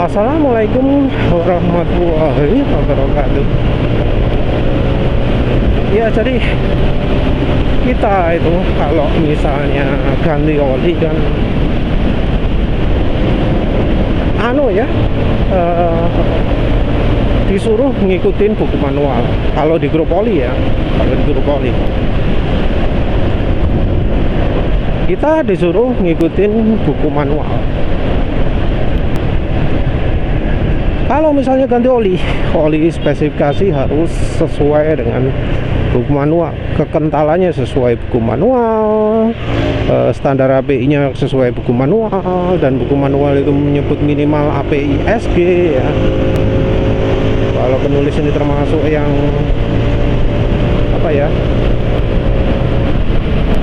Assalamualaikum warahmatullahi wabarakatuh. Ya, jadi kita itu kalau misalnya ganti oli kan disuruh ngikutin buku manual. Kalau di grup oli ya, kalau di grup oli kita disuruh ngikutin buku manual. Kalau misalnya ganti oli spesifikasi harus sesuai dengan buku manual, kekentalannya sesuai buku manual, standar API-nya sesuai buku manual, dan buku manual itu menyebut minimal API SG ya. Kalau penulis ini termasuk yang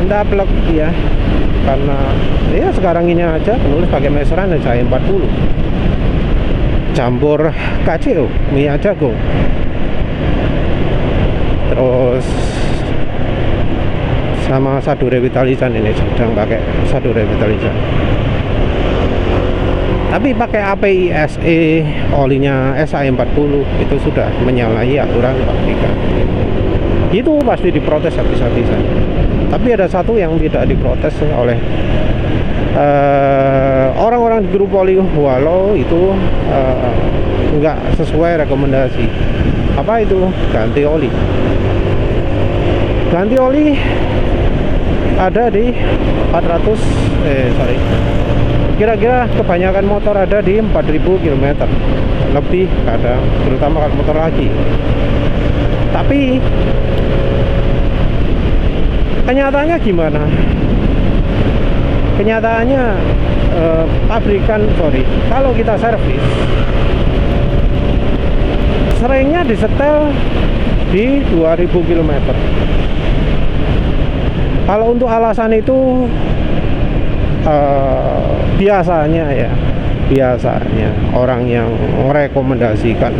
ndaplek ya, karena ya sekarang ini aja penulis pakai meseran dan saya 40 campur KCO minyak jagung, terus sama sadu revitalizan. Ini sedang pakai sadu revitalizan, tapi pakai API SE olinya SA40 itu sudah menyalahi aturan pabrikan. Itu pasti diprotes habis-habisan. Tapi ada satu yang tidak diprotes oleh orang-orang di grup oli, walau itu nggak sesuai rekomendasi. Apa itu? Ganti oli. Ganti oli ada di 400 kira-kira kebanyakan motor ada di 4000 km lebih kadang, terutama kalau motor lagi. Tapi kenyataannya gimana? Kenyataannya kalau kita servis seringnya disetel di 2000 km. Kalau untuk alasan itu biasanya orang yang merekomendasikan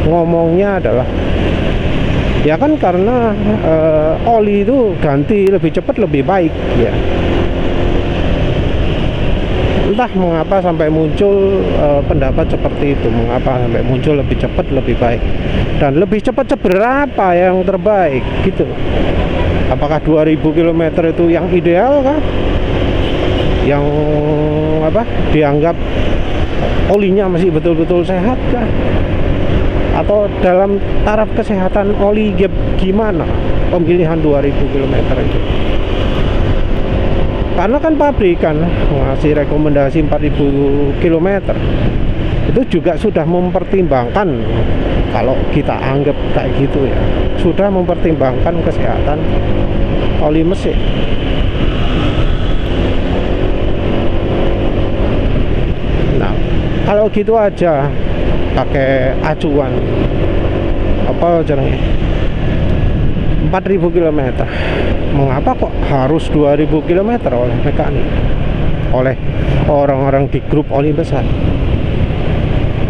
ngomongnya adalah ya kan karena oli itu ganti lebih cepat lebih baik ya. Entah mengapa sampai muncul pendapat seperti itu, mengapa sampai muncul lebih cepat lebih baik, dan lebih cepat seberapa yang terbaik gitu. Apakah 2000 km itu yang ideal kah? Yang dianggap olinya masih betul-betul sehat kah? Atau dalam taraf kesehatan oli gimana pemilihan 2000 km itu? Karena kan pabrikan ngasih rekomendasi 4000 km itu juga sudah mempertimbangkan, kalau kita anggap kayak gitu ya, sudah mempertimbangkan kesehatan oli mesin. Nah, kalau gitu aja pakai acuan 4000 km, mengapa kok harus 2000 km oleh mekanik, oleh orang-orang di grup oli besar?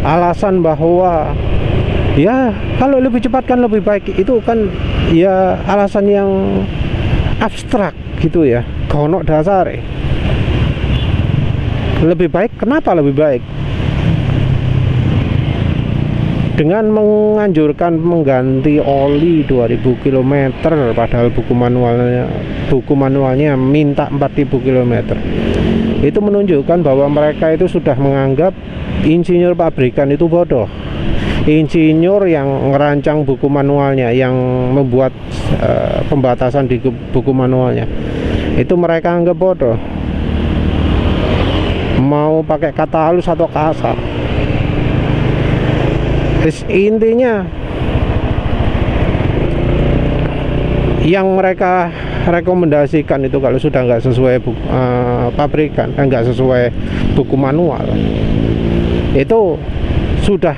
Alasan bahwa ya kalau lebih cepat kan lebih baik, itu kan ya alasan yang abstrak gitu ya, gono dasare. Lebih baik, kenapa lebih baik? Dengan menganjurkan mengganti oli 2000 km padahal buku manualnya minta 4000 km. Itu menunjukkan bahwa mereka itu sudah menganggap insinyur pabrikan itu bodoh. Insinyur yang merancang buku manualnya, yang membuat pembatasan di buku manualnya, itu mereka anggap bodoh. Mau pakai kata halus atau kasar, intinya yang mereka rekomendasikan itu kalau sudah nggak sesuai pabrikan, nggak sesuai buku manual, itu sudah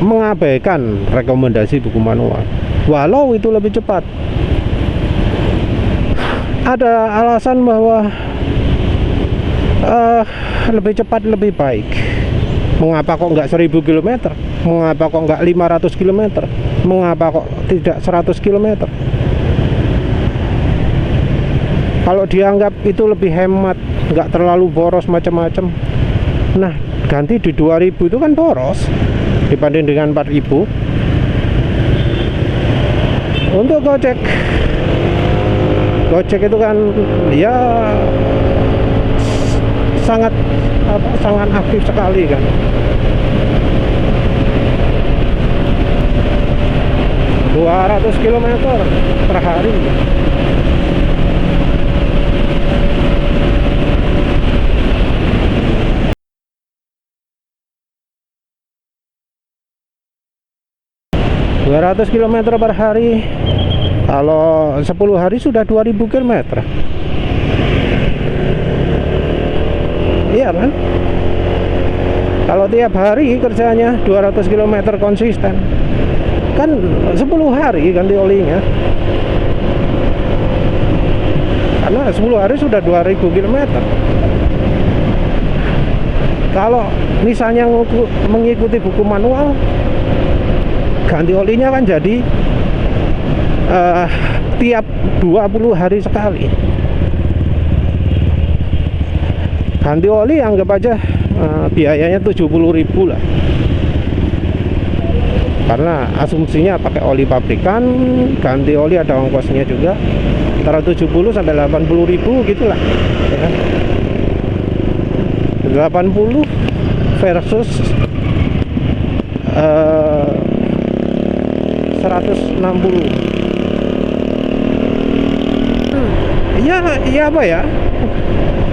mengabaikan rekomendasi buku manual, walau itu lebih cepat. Ada alasan bahwa lebih cepat lebih baik. Mengapa kok nggak 1000 km? Mengapa kok nggak 500 km? Mengapa kok tidak 100 km? Kalau dianggap itu lebih hemat, nggak terlalu boros macam-macam, Nah, ganti di 2000 itu kan boros dibanding dengan 4000. Untuk Gojek itu kan ya sangat aktif sekali kan. 200 km per hari. km per hari. Kalau 10 hari sudah 2000 km. Iya kan? Kalau tiap hari kerjanya 200 km konsisten, kan 10 hari ganti olinya. Karena 10 hari sudah 2000 km. Kalau misalnya mengikuti buku manual, ganti olinya kan jadi tiap 20 hari sekali. Ganti oli anggap aja biayanya 70.000 lah. Karena asumsinya pakai oli pabrikan, ganti oli ada ongkosnya juga antara 70 sampai 80.000 gitulah ya kan? 80 versus 160. Ya apa ya,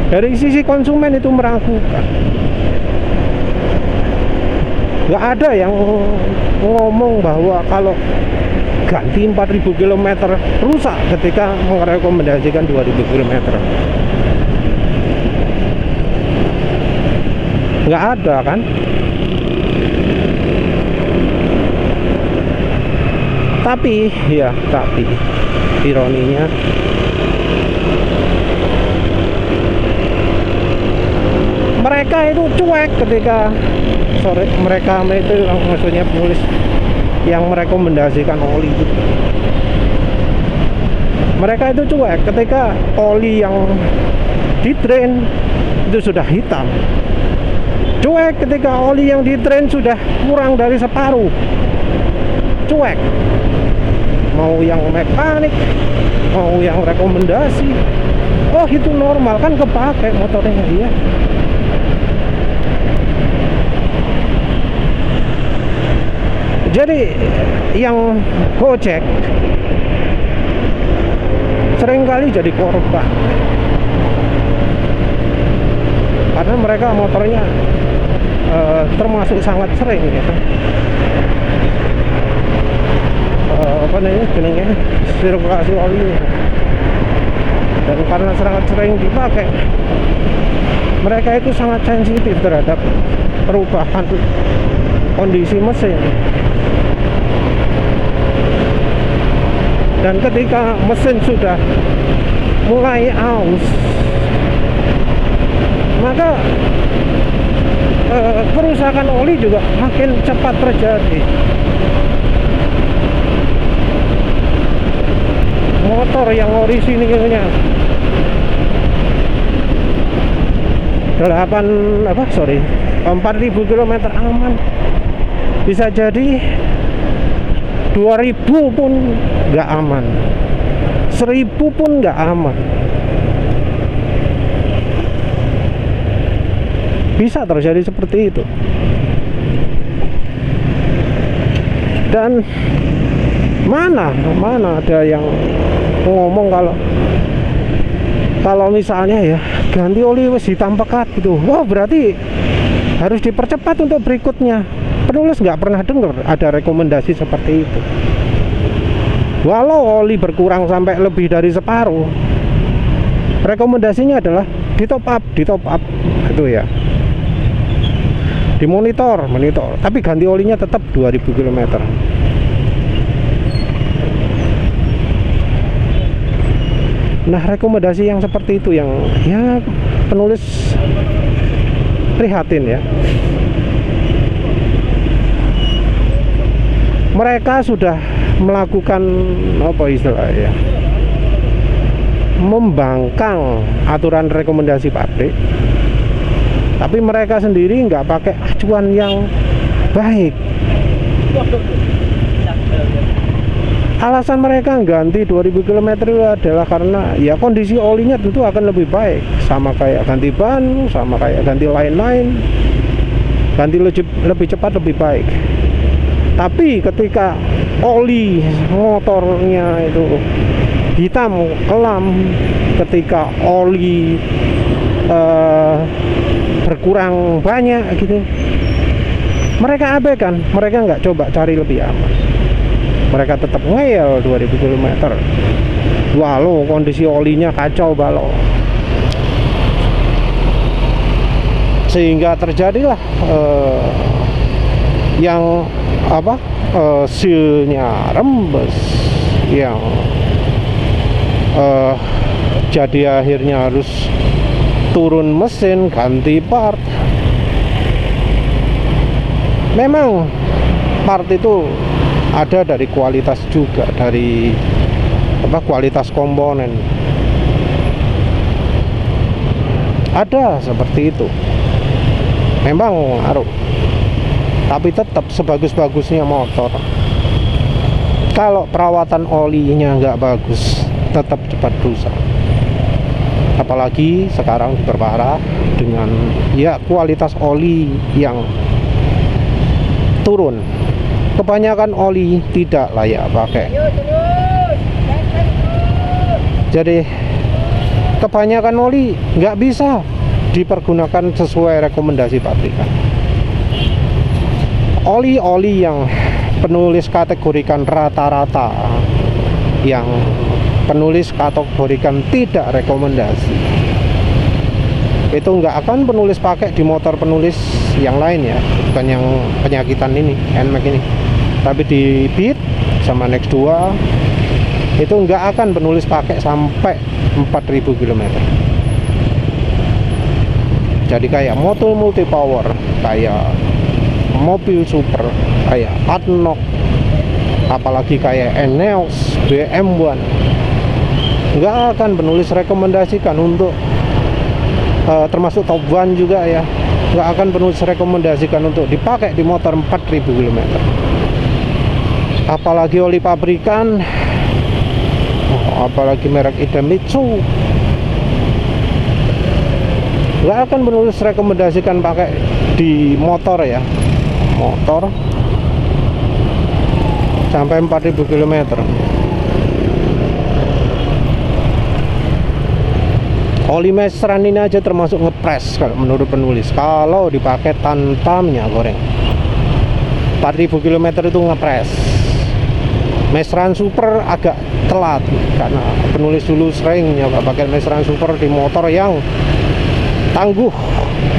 dari sisi konsumen itu meragukan. Nggak ada yang ngomong bahwa kalau ganti 4000 km rusak ketika merekomendasikan 2000 km. Nggak ada kan. Tapi ironinya mereka itu cuek ketika mereka itu maksudnya penulis yang merekomendasikan oli itu. Mereka itu cuek ketika oli yang di drain itu sudah hitam. Cuek ketika oli yang di drain sudah kurang dari separuh. Cuek. Mau yang mekanik, mau yang rekomendasi, oh itu normal kan, kepakai motornya dia. Jadi yang Gojek seringkali jadi korban karena mereka motornya termasuk sangat sering ya kan, apa namanya jenengnya, sirkulasi oli. Dan karena sangat sering dipakai, mereka itu sangat sensitif terhadap perubahan kondisi mesin. Dan ketika mesin sudah mulai aus, maka kerusakan oli juga makin cepat terjadi. Motor yang orisinilnya 4.000 km aman, bisa jadi 2.000 pun nggak aman, 1.000 pun nggak aman. Bisa terjadi seperti itu. Dan mana ada yang ngomong kalau misalnya ya ganti oli wis ditampekat gitu, wah berarti harus dipercepat untuk berikutnya. Penulis nggak pernah dengar ada rekomendasi seperti itu. Walau oli berkurang sampai lebih dari separuh, rekomendasinya adalah di top up itu ya, dimonitor, tapi ganti olinya tetap 2000 km. Nah, rekomendasi yang seperti itu yang ya penulis prihatin ya. Mereka sudah melakukan apa istilahnya, membangkang aturan rekomendasi pabrik tapi mereka sendiri nggak pakai acuan yang baik. Alasan mereka ganti 2000 km itu adalah karena ya kondisi olinya tentu akan lebih baik, sama kayak ganti ban, sama kayak ganti lain-lain, ganti lebih cepat lebih baik. Tapi ketika oli motornya itu hitam kelam, ketika oli berkurang banyak gitu, mereka abaikan, mereka nggak coba cari lebih aman. Mereka tetap ngeyel 2000 km walau kondisi olinya kacau balau, sehingga terjadilah yang apa, sealnya rembes, yang jadi akhirnya harus turun mesin ganti part. Memang part itu ada dari kualitas juga, dari apa, kualitas komponen ada seperti itu, memang ngaruh. Tapi tetap sebagus-bagusnya motor, kalau perawatan olinya nggak bagus tetap cepat rusak. Apalagi sekarang diperparah dengan ya kualitas oli yang turun. Kebanyakan oli tidak layak pakai. Jadi kebanyakan oli nggak bisa dipergunakan sesuai rekomendasi pabrikan. Oli-oli yang penulis kategorikan rata-rata, yang penulis kategorikan tidak rekomendasi, itu nggak akan penulis pakai di motor penulis yang lain ya, bukan yang penyakitan ini, NMAX ini, tapi di Beat sama Next 2 itu nggak akan penulis pakai sampai 4000 km. Jadi kayak motor multi power, kayak mobil super, kayak Adnoc, apalagi kayak Eneos, BM1, nggak akan penulis rekomendasikan untuk termasuk Top One juga ya, nggak akan penulis rekomendasikan untuk dipakai di motor 4000 km. Apalagi oli pabrikan, apalagi merek Idemitsu, nggak akan penulis rekomendasikan pakai di motor ya, motor sampai 4000 km. Oli Mestran ini aja termasuk ngepres kalau menurut penulis, kalau dipakai tanpa minyak goreng. 4000 km itu ngepres. Mestran Super agak telat karena penulis dulu sering nyoba pakai Mestran Super di motor yang tangguh,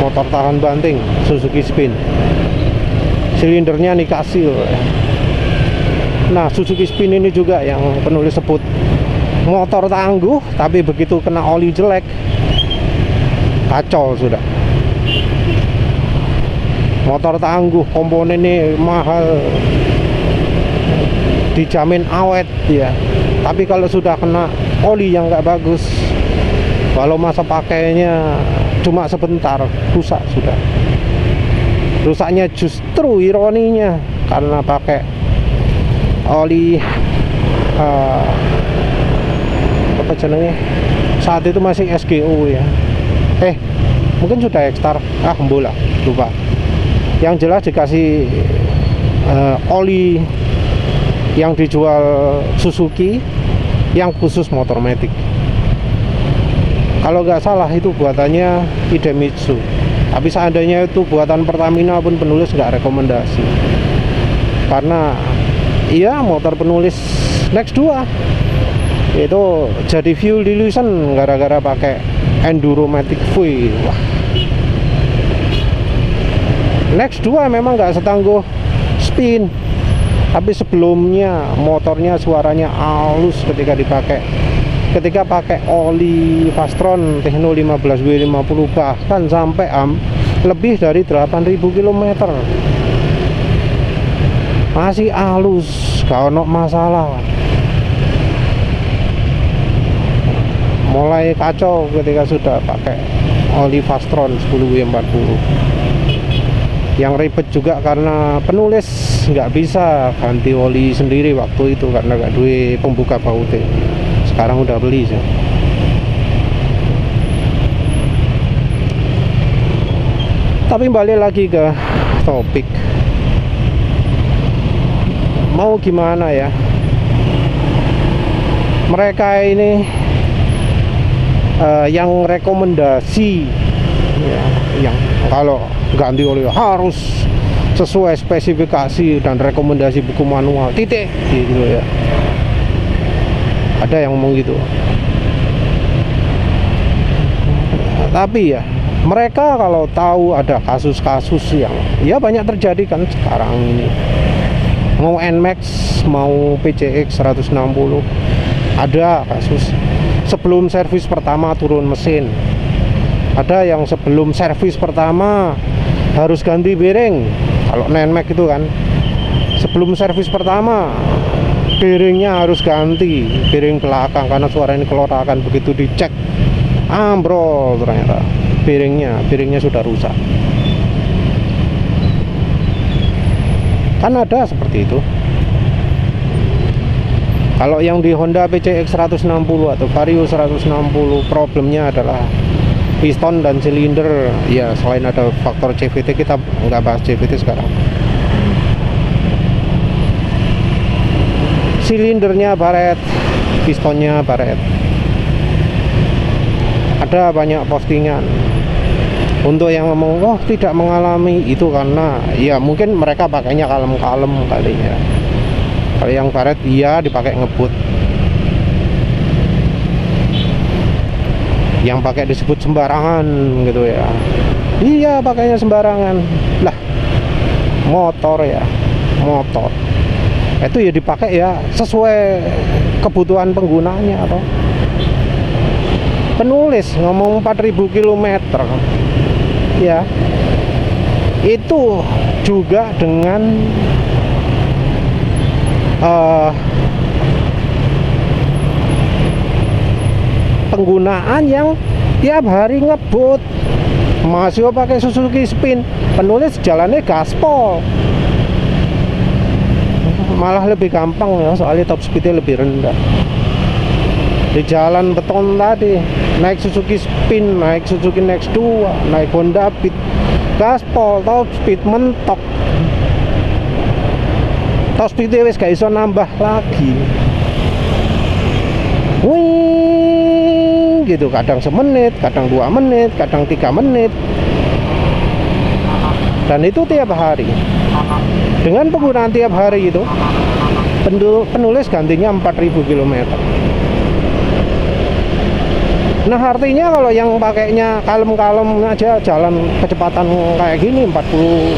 motor tahan banting Suzuki Spin, silindernya Nikasil. Nah, Suzuki Spin ini juga yang penulis sebut motor tangguh, tapi begitu kena oli jelek kacau sudah. Motor tangguh, komponennya mahal, dijamin awet ya, tapi kalau sudah kena oli yang nggak bagus, walau masa pakainya cuma sebentar, rusak sudah. Rusaknya justru ironinya karena pakai oli apa jenenge, saat itu masih SGO ya, mungkin sudah X-Star, bola lupa. Yang jelas dikasih oli yang dijual Suzuki yang khusus motor matic. Kalau nggak salah itu buatannya Idemitsu, tapi seandainya itu buatan Pertamina pun penulis nggak rekomendasi, karena iya motor penulis Next 2 itu jadi fuel dilution gara-gara pakai Enduro Matic V. Wah, Next 2 memang nggak setangguh Spin, tapi sebelumnya motornya suaranya halus ketika pakai oli Fastron Techno 15W50, bahkan sampai lebih dari 8000 km masih halus, gak ono masalah. Mulai kacau ketika sudah pakai oli Fastron 10W40. Yang ribet juga karena penulis nggak bisa ganti oli sendiri waktu itu karena nggak duit pembuka bautnya. Sekarang udah beli sih. Tapi balik lagi ke topik, mau gimana ya, mereka ini yang rekomendasi ya, yang kalau ganti oli harus sesuai spesifikasi dan rekomendasi buku manual titik gitu ya, ada yang ngomong gitu. Tapi ya mereka kalau tahu ada kasus-kasus yang ya banyak terjadi kan sekarang ini, mau NMAX mau PCX 160 ada kasus sebelum servis pertama turun mesin, ada yang sebelum servis pertama harus ganti bearing. Kalau NMAX itu kan sebelum servis pertama bearingnya harus ganti, bearing belakang, karena suara ini kelotakan. Begitu dicek ambrol, ternyata bearingnya sudah rusak. Kan ada seperti itu. Kalau yang di Honda PCX 160 atau Vario 160 problemnya adalah piston dan silinder. Ya selain ada faktor CVT, kita nggak bahas CVT sekarang. Silindernya baret, pistonnya baret. Ada banyak postingan untuk yang ngomong oh tidak mengalami itu karena ya mungkin mereka pakainya kalem-kalem kalinya. Kalau yang baret iya dipakai ngebut, yang pakai disebut sembarangan gitu ya, iya pakainya sembarangan lah. Motor ya, motor itu ya dipakai ya sesuai kebutuhan penggunanya. Atau penulis ngomong 4000 km ya, itu juga dengan penggunaan yang tiap hari ngebut, masih pakai Suzuki Spin, penulis jalannya gaspol, malah lebih gampang ya, soalnya top speednya lebih rendah. Di jalan beton tadi naik Suzuki Spin, naik Suzuki Next 2, naik Honda Beat, gaspol, top speed mentok, top speednya wis gak iso nambah lagi. Wih, gitu, kadang semenit, kadang 2 menit, kadang 3 menit, dan itu tiap hari. Dengan penggunaan tiap hari itu, penulis gantinya 4000 km. Nah artinya kalau yang pakainya kalem-kalem aja, jalan kecepatan kayak gini 40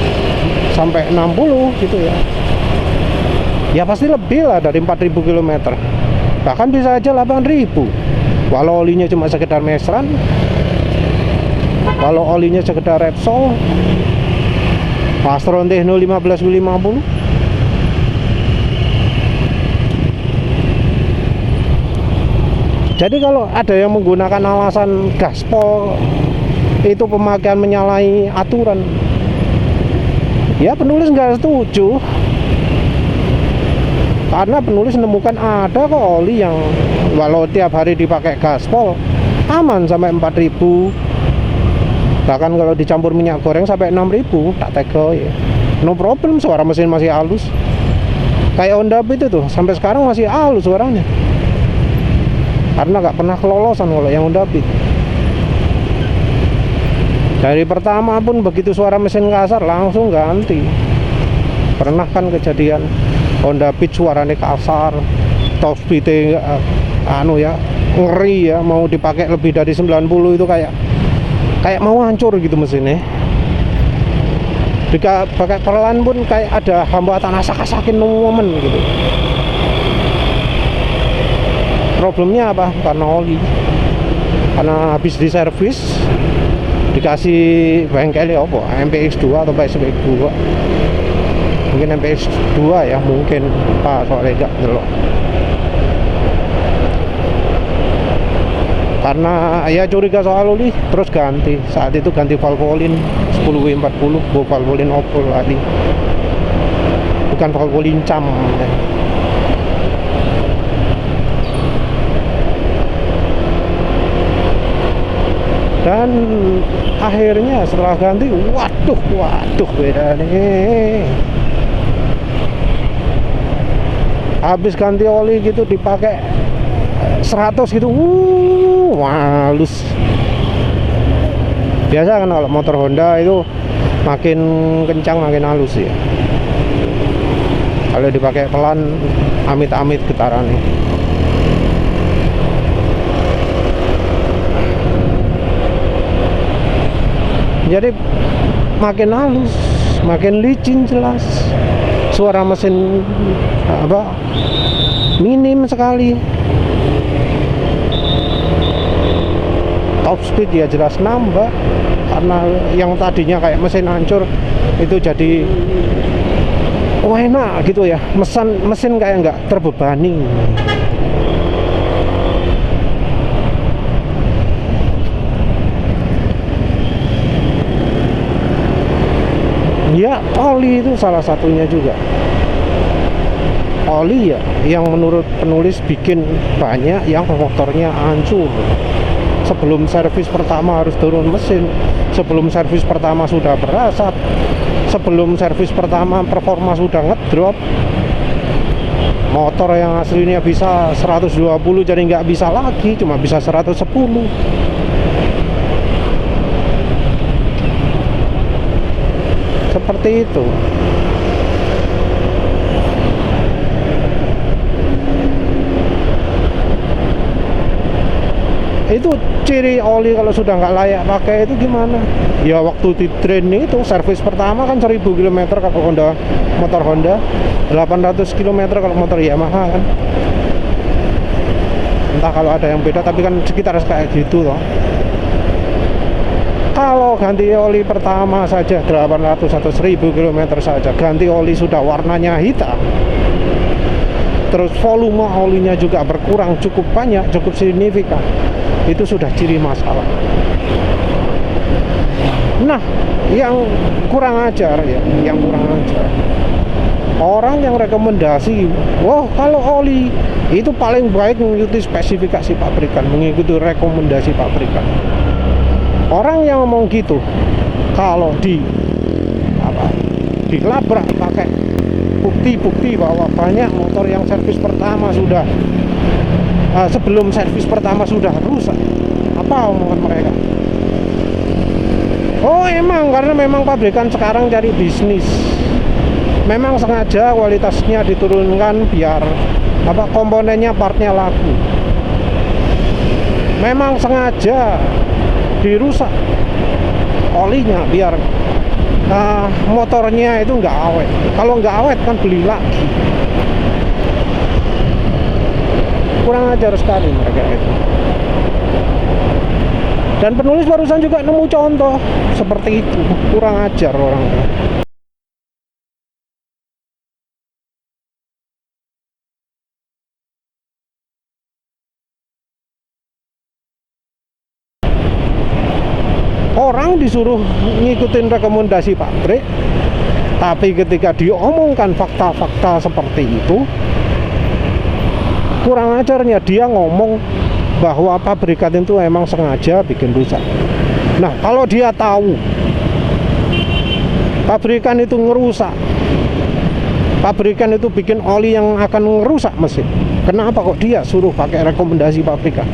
sampai 60 gitu ya, ya pasti lebih lah dari 4000 km, bahkan bisa aja 8000 walau olinya cuma sekedar mesran, walau olinya sekedar Repsol Fastron Techno 15W50. Jadi kalau ada yang menggunakan alasan gaspol itu pemakaian menyalahi aturan, ya penulis nggak setuju. Karena penulis menemukan ada kok oli yang walau tiap hari dipakai gaspol aman sampai 4000, bahkan kalau dicampur minyak goreng sampai 6000, tak tega ya, no problem, suara mesin masih halus. Kayak Honda Beat itu sampai sekarang masih halus suaranya, karena nggak pernah kelolosan kalau yang Honda Beat. Dari pertama pun begitu suara mesin kasar langsung ganti. Pernah kan kejadian Honda Beat suaranya kasar, top speednya ngeri ya, mau dipakai lebih dari 90 itu kayak mau hancur gitu mesinnya. Jika pakai pelan pun kayak ada hambatan asak-asakin momen gitu. Problemnya apa? Karena oli, karena habis diservis dikasih bengkelnya apa? MPX2 atau PSX2, mungkin MPX2 ya, mungkin Pak soalnya enggak jelas. karena ya curiga soal oli, terus ganti. Saat itu ganti Valvoline 10W40, Valvoline Opel tadi, bukan Valvoline Cam. Dan akhirnya setelah ganti, waduh beda nih. Habis ganti oli gitu dipakai 100 gitu, halus. Biasa kan kalau motor Honda itu makin kencang makin halus ya. Kalau dipakai pelan, amit-amit getarannya. Jadi makin halus, makin licin jelas. Suara mesin minim sekali. Top speed ya jelas nambah, karena yang tadinya kayak mesin hancur itu jadi enak gitu ya. Mesin kayak nggak terbebani. Ya, oli itu salah satunya juga. Oli ya yang menurut penulis bikin banyak yang motornya hancur. Sebelum servis pertama harus turun mesin, sebelum servis pertama sudah berasap, sebelum servis pertama performa sudah ngedrop. Motor yang aslinya bisa 120 jadi nggak bisa lagi, cuma bisa 110. Seperti itu. Itu ciri oli kalau sudah nggak layak pakai itu gimana? Ya waktu di train itu servis pertama kan 1000 km kalau motor Honda, 800 km kalau motor Yamaha kan. Entah kalau ada yang beda, tapi kan sekitar kayak gitu loh. Kalau ganti oli pertama saja 800 atau 1000 km saja, ganti oli sudah warnanya hitam, terus volume olinya juga berkurang cukup banyak, cukup signifikan, itu sudah ciri masalah. Nah, yang kurang ajar ya, yang kurang ajar, orang yang rekomendasi, wah kalau oli itu paling baik mengikuti spesifikasi pabrikan, mengikuti rekomendasi pabrikan. Orang yang ngomong gitu, kalau dilabrak pakai bukti-bukti bahwa banyak motor yang servis pertama sudah sebelum servis pertama sudah rusak, apa omongan mereka? Oh emang, karena memang pabrikan sekarang cari bisnis, memang sengaja kualitasnya diturunkan biar komponennya, partnya laku. Memang sengaja dirusak olinya biar motornya itu nggak awet. Kalau nggak awet kan beli lagi. Kurang ajar sekali mereka itu. Dan penulis barusan juga nemu contoh seperti itu. Kurang ajar orang. Orang disuruh ngikutin rekomendasi pabrik, tapi ketika diomongkan fakta-fakta seperti itu, kurang ajarnya dia ngomong bahwa pabrikan itu emang sengaja bikin rusak. Nah, kalau dia tahu pabrikan itu ngerusak, pabrikan itu bikin oli yang akan ngerusak mesin, kenapa kok dia suruh pakai rekomendasi pabrikan?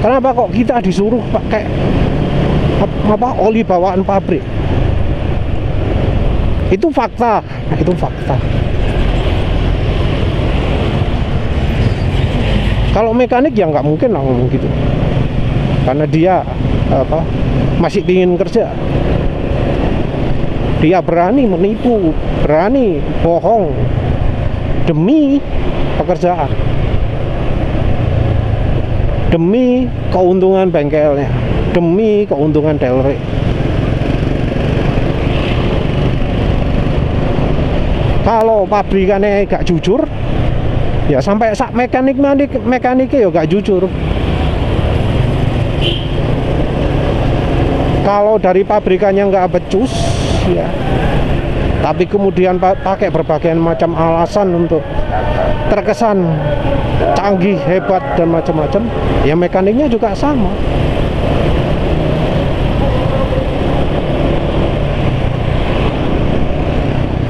Kenapa kok kita disuruh pakai oli bawaan pabrik? Itu fakta, itu fakta. Kalau mekanik ya nggak mungkin lah ngomong gitu, karena dia masih ingin kerja. Dia berani menipu, berani bohong demi pekerjaan, demi keuntungan bengkelnya, demi keuntungan dealer. Kalau pabrikannya gak jujur, Ya sampai sak mekaniknya ya gak jujur. Kalau dari pabrikannya nggak becus ya, tapi kemudian pakai berbagai macam alasan untuk terkesan canggih, hebat dan macam-macam, ya mekaniknya juga sama.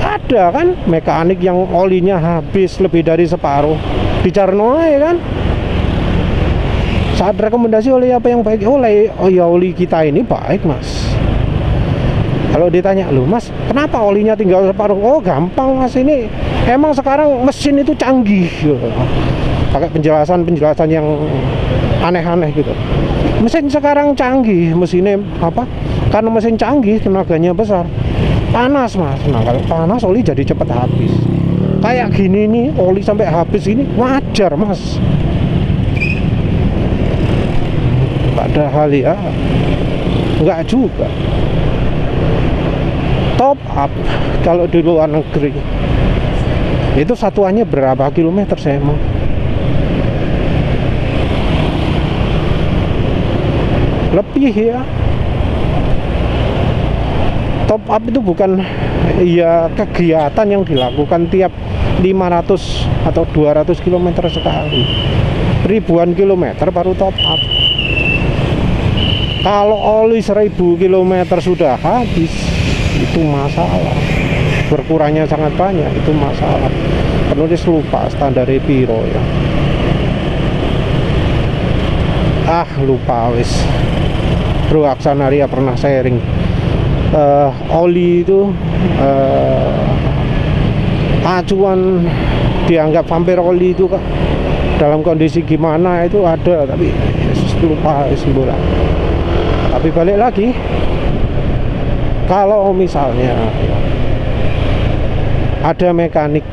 Ada kan mekanik yang olinya habis lebih dari separuh, dicarno ya kan. Saat rekomendasi oli apa yang baik, oli kita ini baik mas. Kalau ditanya, loh mas kenapa olinya tinggal separuh? Oh gampang mas, ini emang sekarang mesin itu canggih gitu. Pakai penjelasan yang aneh-aneh gitu. Mesin sekarang canggih, mesinnya apa? Karena mesin canggih, tenaganya besar, panas mas. Nah kalau panas oli jadi cepat habis. Kayak gini nih, oli sampai habis ini wajar mas. Padahal ya enggak juga. Top up kalau di luar negeri itu satuannya berapa kilometer saya mau. Lebih ya. Top up itu bukan ya kegiatan yang dilakukan tiap 500 atau 200 km sekali. Ribuan kilometer baru top up. Kalau oli 1000 km sudah habis, itu masalah. Berkurangnya sangat banyak, itu masalah. Penulis lupa standar piro ya. Lupa wis. Bro Aksanaria pernah sharing. Oli itu acuan dianggap vampir oli itu dalam kondisi gimana itu ada, tapi lupa wis bola. Tapi balik lagi, kalau misalnya ada mekanik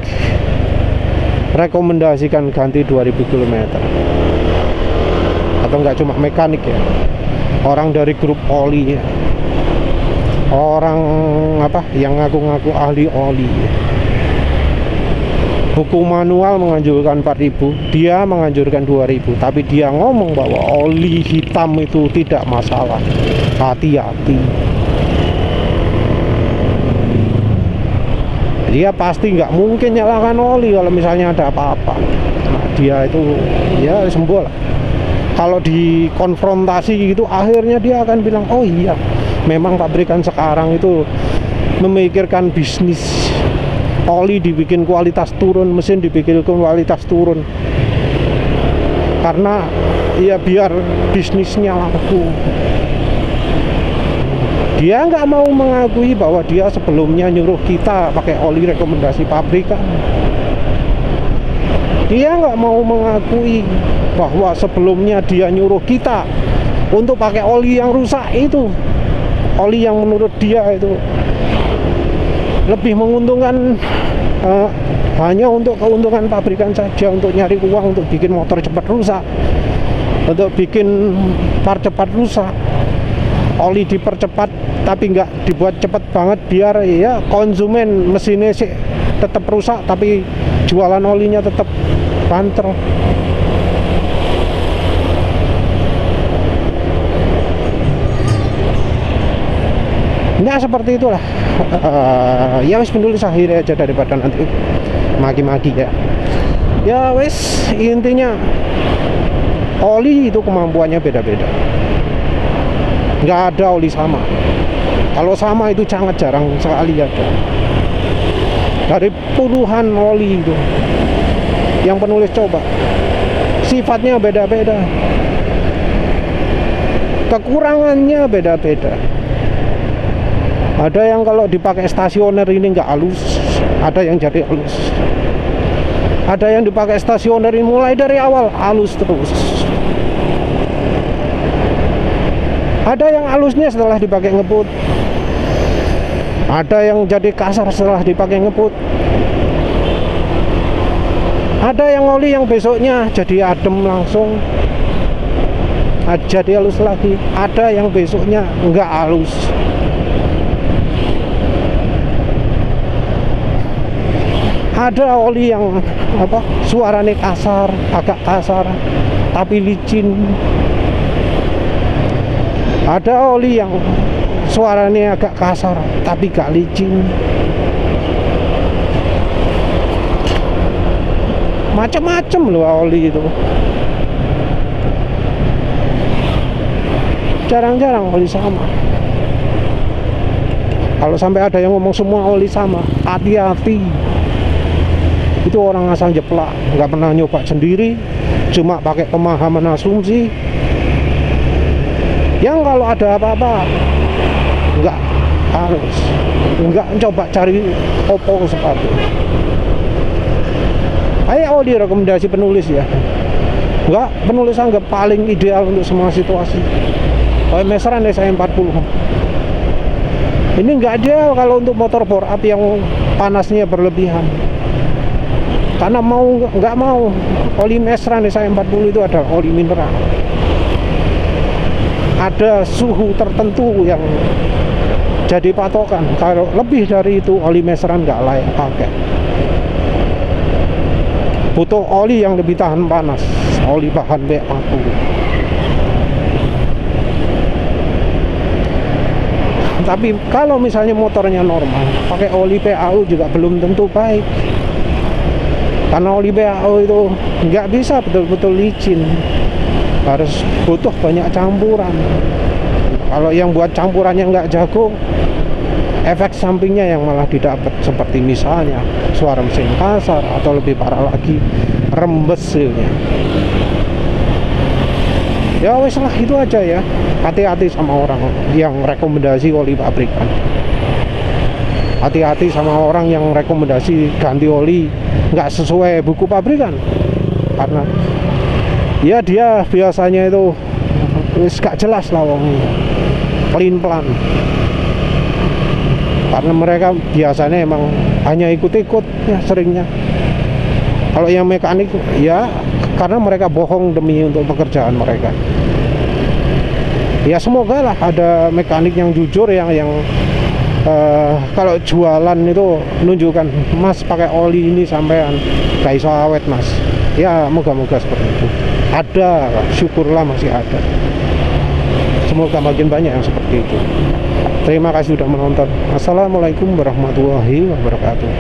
rekomendasikan ganti 2000 km, atau enggak cuma mekanik ya, orang dari grup oli ya, orang apa yang ngaku-ngaku ahli oli ya. Buku manual menganjurkan 4000, dia menganjurkan 2000, tapi dia ngomong bahwa oli hitam itu tidak masalah. Hati-hati. Dia pasti nggak mungkin nyalakan oli kalau misalnya ada apa-apa. Nah, dia itu ya sembuh lah. Kalau dikonfrontasi gitu, akhirnya dia akan bilang, oh iya, memang pabrikan sekarang itu memikirkan bisnis. Oli dibikin kualitas turun, mesin dibikin kualitas turun, karena ya biar bisnisnya laku. Dia nggak mau mengakui bahwa dia sebelumnya nyuruh kita pakai oli rekomendasi pabrikan. Dia nggak mau mengakui bahwa sebelumnya dia nyuruh kita untuk pakai oli yang rusak itu, oli yang menurut dia itu lebih menguntungkan, hanya untuk keuntungan pabrikan saja, untuk nyari uang, untuk bikin motor cepat rusak, untuk bikin part cepat rusak. Oli dipercepat tapi nggak dibuat cepat banget biar ya konsumen mesinnya sih tetap rusak, tapi jualan olinya tetap banter. Nah seperti itulah. Ya wis penulis akhirnya aja daripada nanti maki-maki ya. Ya wis, intinya oli itu kemampuannya beda-beda. Nggak ada oli sama. Kalau sama itu sangat jarang sekali ada. Dari puluhan oli itu yang penulis coba, sifatnya beda-beda, kekurangannya beda-beda. Ada yang kalau dipakai stasioner ini nggak halus, ada yang jadi halus. Ada yang dipakai stasioner ini mulai dari awal halus terus. Ada yang halusnya setelah dipakai ngebut. Ada yang jadi kasar setelah dipakai ngebut. Ada yang oli yang besoknya jadi adem langsung, jadi halus lagi. Ada yang besoknya nggak halus. Ada oli yang suaranya kasar, agak kasar tapi licin. Ada oli yang suaranya agak kasar tapi gak licin. Macam-macam loh oli itu. Jarang-jarang oli sama. Kalau sampai ada yang ngomong semua oli sama, hati-hati. Itu orang asal jeplak, nggak pernah nyoba sendiri, cuma pakai pemahaman asumsi. Yang kalau ada apa-apa, nggak harus, nggak coba cari opo sepatu. Ayo oli rekomendasi penulis ya. Nggak, penulis anggap paling ideal untuk semua situasi. Meseran SI40. Ini nggak ideal kalau untuk motor bore up yang panasnya berlebihan. Karena nggak mau oli Mesran SI40 itu adalah oli mineral. Ada suhu tertentu yang jadi patokan. Kalau lebih dari itu oli Mesran nggak layak pakai. Butuh oli yang lebih tahan panas, oli bahan B40. Tapi kalau misalnya motornya normal, pakai oli PAU juga belum tentu baik. Karena oli PAU itu nggak bisa betul-betul licin, harus butuh banyak campuran. Kalau yang buat campurannya nggak jago, efek sampingnya yang malah didapat, seperti misalnya suara mesin kasar atau lebih parah lagi rembes ya. Ya wes lah, itu aja ya. Hati-hati sama orang yang rekomendasi oli pabrikan. Hati-hati sama orang yang rekomendasi ganti oli nggak sesuai buku pabrikan. Karena ya dia biasanya itu wis gak jelas lah wong, pelin-pelan. Karena mereka biasanya emang hanya ikut-ikut ya seringnya. Kalau yang mekanik ya karena mereka bohong demi untuk pekerjaan mereka. Ya semoga lah ada mekanik yang jujur yang kalau jualan itu menunjukkan, mas pakai oli ini sampean gak iso awet mas. Ya moga-moga seperti itu. Ada, syukurlah masih ada. Semoga makin banyak yang seperti itu. Terima kasih sudah menonton. Assalamualaikum warahmatullahi wabarakatuh.